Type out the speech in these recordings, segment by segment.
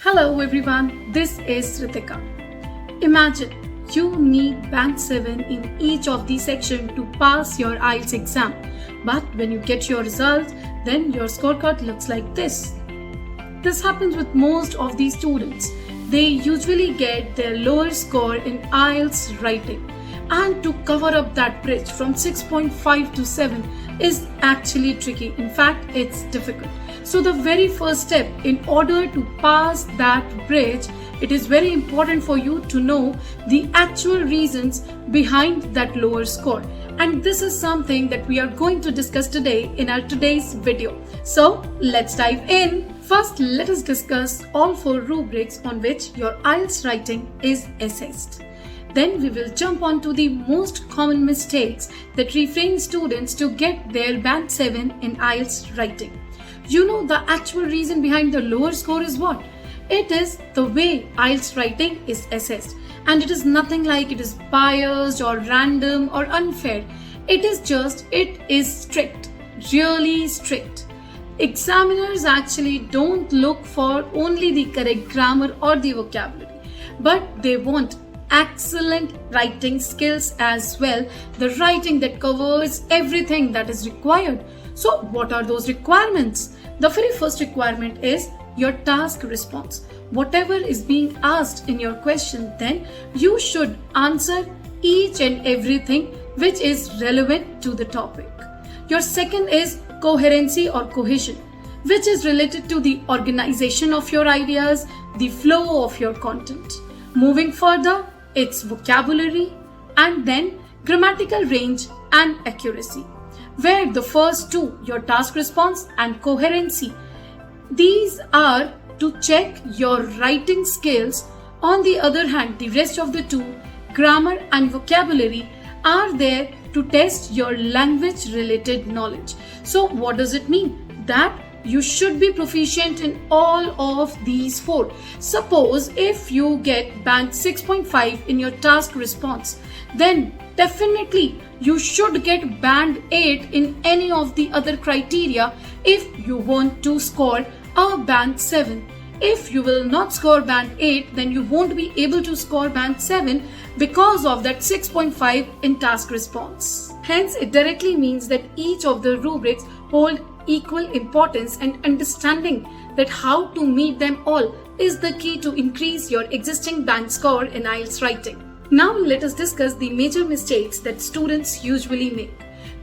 Hello everyone, this is Ritika. Imagine you need band 7 in each of the section to pass your IELTS exam. But when you get your results, then your scorecard looks like this. This happens with most of the students. They usually get their lower score in IELTS writing. And to cover up that bridge from 6.5 to 7 is actually tricky. In fact, it's difficult. So the very first step in order to pass that bridge, it is very important for you to know the actual reasons behind that lower score. And this is something that we are going to discuss today in our today's video. So let's dive in. First, let us discuss all 4 rubrics on which your IELTS writing is assessed. Then we will jump on to the most common mistakes that refrain students to get their band 7 in IELTS writing. You know the actual reason behind the lower score is what? It is the way IELTS writing is assessed, and it is nothing like it is biased or random or unfair. It is strict, really strict. Examiners actually don't look for only the correct grammar or the vocabulary, but they want excellent writing skills as well, the writing that covers everything that is required. So what are those requirements? The very first requirement is your task response. Whatever is being asked in your question, then you should answer each and everything which is relevant to the topic. Your second is coherency or cohesion, which is related to the organization of your ideas, the flow of your content. Moving further, it's vocabulary, and then grammatical range and accuracy, where the first two, your task response and coherency, these are to check your writing skills. On the other hand, the rest of the two, grammar and vocabulary, are there to test your language related knowledge. So what does it mean? That you should be proficient in all of these 4. Suppose if you get band 6.5 in your task response, then definitely you should get band 8 in any of the other criteria if you want to score a band 7. If you will not score band 8, then you won't be able to score band 7 because of that 6.5 in task response. Hence, it directly means that each of the rubrics hold equal importance, and understanding that how to meet them all is the key to increase your existing band score in IELTS writing. Now let us discuss the major mistakes that students usually make.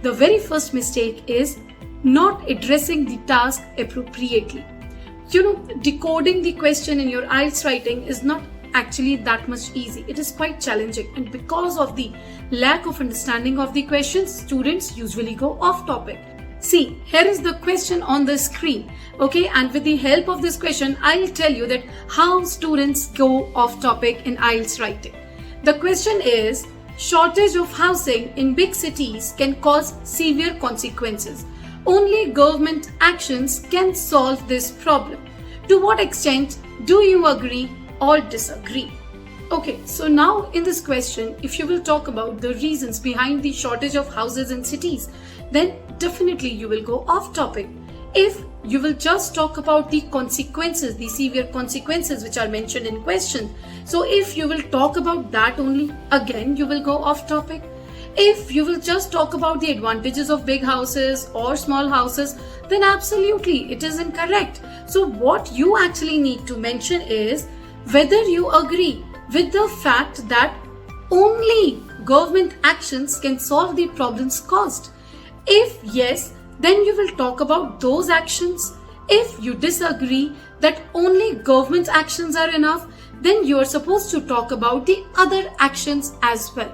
The very first mistake is not addressing the task appropriately. Decoding the question in your IELTS writing is not actually that much easy. It is quite challenging, and because of the lack of understanding of the questions, students usually go off topic. See, here is the question on the screen, okay, and with the help of this question, I'll tell you that how students go off topic in IELTS writing. The question is, shortage of housing in big cities can cause severe consequences. Only government actions can solve this problem. To what extent do you agree or disagree? Okay, so now in this question, if you will talk about the reasons behind the shortage of houses in cities, then definitely you will go off topic. If you will just talk about the consequences, the severe consequences which are mentioned in question, so if you will talk about that only, again you will go off topic. If you will just talk about the advantages of big houses or small houses, then absolutely it is incorrect. So what you actually need to mention is whether you agree with the fact that only government actions can solve the problems caused. If yes, then you will talk about those actions. If you disagree that only government actions are enough, then you are supposed to talk about the other actions as well.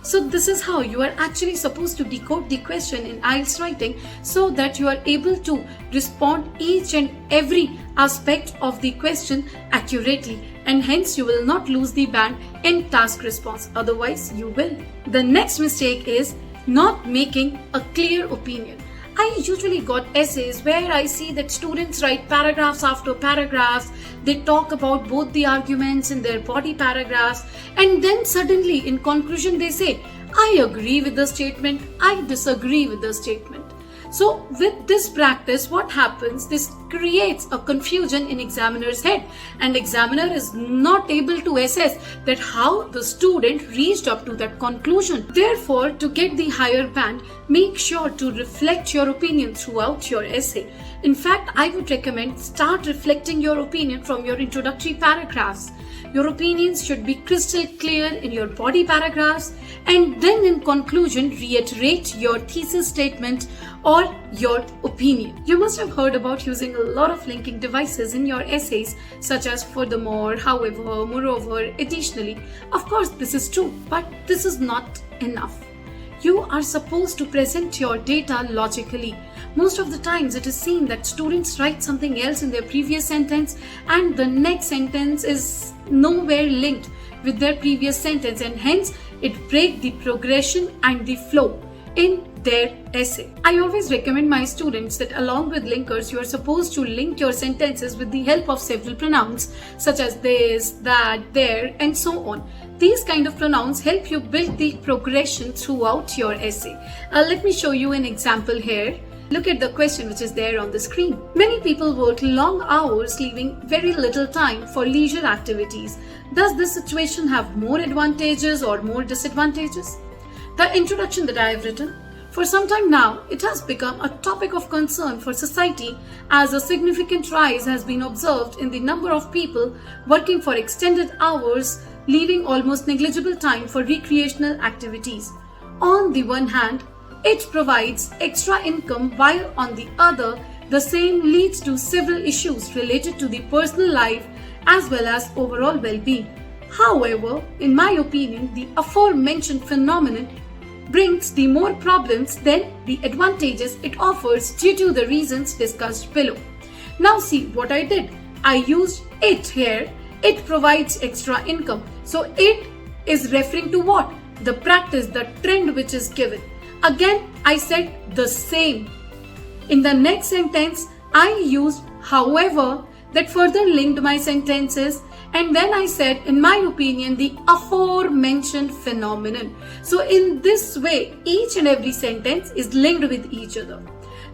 So this is how you are actually supposed to decode the question in IELTS writing, so that you are able to respond each and every aspect of the question accurately, and hence you will not lose the band in task response. Otherwise you will. The next mistake is not making a clear opinion. I usually got essays where I see that students write paragraphs after paragraphs. They talk about both the arguments in their body paragraphs, and then suddenly in conclusion they say, I agree with the statement, I disagree with the statement. So with this practice, what happens, this creates a confusion in examiner's head, and examiner is not able to assess that how the student reached up to that conclusion. Therefore, to get the higher band, make sure to reflect your opinion throughout your essay. In fact, I would recommend start reflecting your opinion from your introductory paragraphs. Your opinions should be crystal clear in your body paragraphs, and then in conclusion reiterate your thesis statement or your opinion. You must have heard about using a lot of linking devices in your essays, such as furthermore, however, moreover, additionally. Of course, this is true, but this is not enough. You are supposed to present your data logically. Most of the times it is seen that students write something else in their previous sentence and the next sentence is nowhere linked with their previous sentence, and hence it breaks the progression and the flow in their essay. I always recommend my students that along with linkers, you are supposed to link your sentences with the help of several pronouns such as this, that, there, and so on. These kind of pronouns help you build the progression throughout your essay. Let me show you an example here. Look at the question which is there on the screen. Many people work long hours, leaving very little time for leisure activities. Does this situation have more advantages or more disadvantages? The introduction that I have written, for some time now, it has become a topic of concern for society as a significant rise has been observed in the number of people working for extended hours, leaving almost negligible time for recreational activities. On the one hand, it provides extra income, while on the other, the same leads to several issues related to the personal life as well as overall well-being. However, in my opinion, the aforementioned phenomenon brings the more problems than the advantages it offers due to the reasons discussed below. Now see what I did. I used it here. It provides extra income. So it is referring to what? The practice, the trend which is given. Again, I said the same. In the next sentence, I used however that further linked my sentences, and then I said, in my opinion, the aforementioned phenomenon. So in this way, each and every sentence is linked with each other.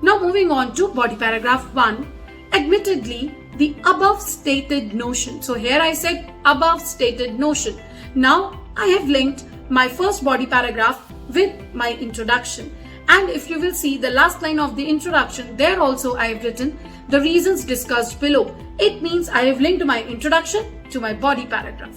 Now moving on to body paragraph 1. Admittedly, the above stated notion. So here I said above stated notion. Now I have linked my first body paragraph with my introduction. And if you will see the last line of the introduction, there also I have written the reasons discussed below. It means I have linked my introduction to my body paragraph.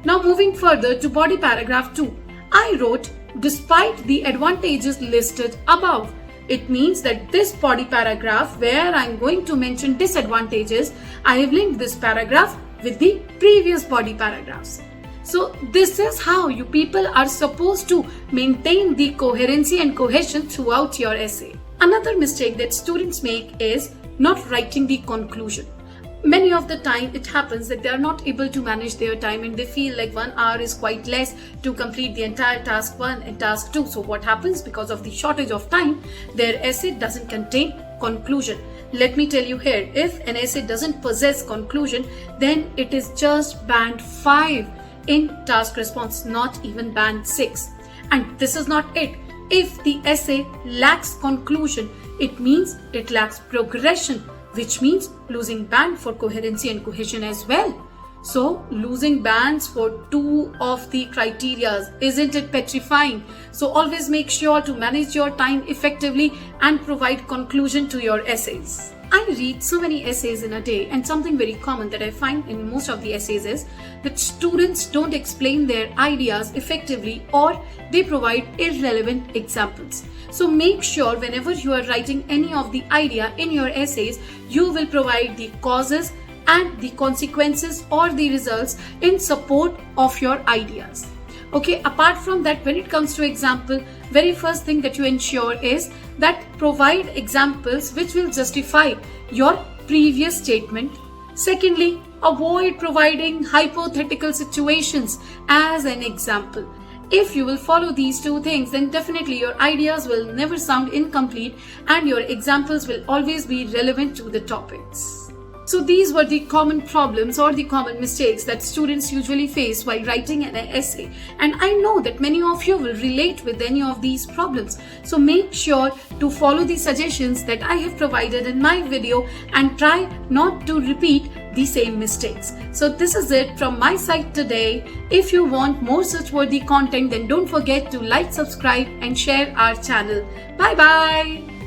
Now moving further to body paragraph 2, I wrote despite the advantages listed above. It means that this body paragraph where I am going to mention disadvantages, I have linked this paragraph with the previous body paragraphs. So this is how you people are supposed to maintain the coherency and cohesion throughout your essay. Another mistake that students make is not writing the conclusion. Many of the time it happens that they are not able to manage their time and they feel like 1 hour is quite less to complete the entire task 1 and task 2. So what happens? Because of the shortage of time, their essay doesn't contain conclusion. Let me tell you here, if an essay doesn't possess conclusion, then it is just band 5 in task response, not even band 6. And this is not it. If the essay lacks conclusion, it means it lacks progression, which means losing band for coherency and cohesion as well. So losing bands for 2 of the criteria, isn't it petrifying? So always make sure to manage your time effectively and provide conclusion to your essays. I read so many essays in a day, and something very common that I find in most of the essays is that students don't explain their ideas effectively or they provide irrelevant examples. So make sure whenever you are writing any of the idea in your essays, you will provide the causes and the consequences or the results in support of your ideas. Okay, apart from that, when it comes to example, very first thing that you ensure is that provide examples which will justify your previous statement. Secondly, avoid providing hypothetical situations as an example. If you will follow these 2 things, then definitely your ideas will never sound incomplete and your examples will always be relevant to the topics. So these were the common problems or the common mistakes that students usually face while writing an essay. And I know that many of you will relate with any of these problems. So make sure to follow the suggestions that I have provided in my video and try not to repeat the same mistakes. So this is it from my side today. If you want more such worthy content, then don't forget to like, subscribe and share our channel. Bye bye.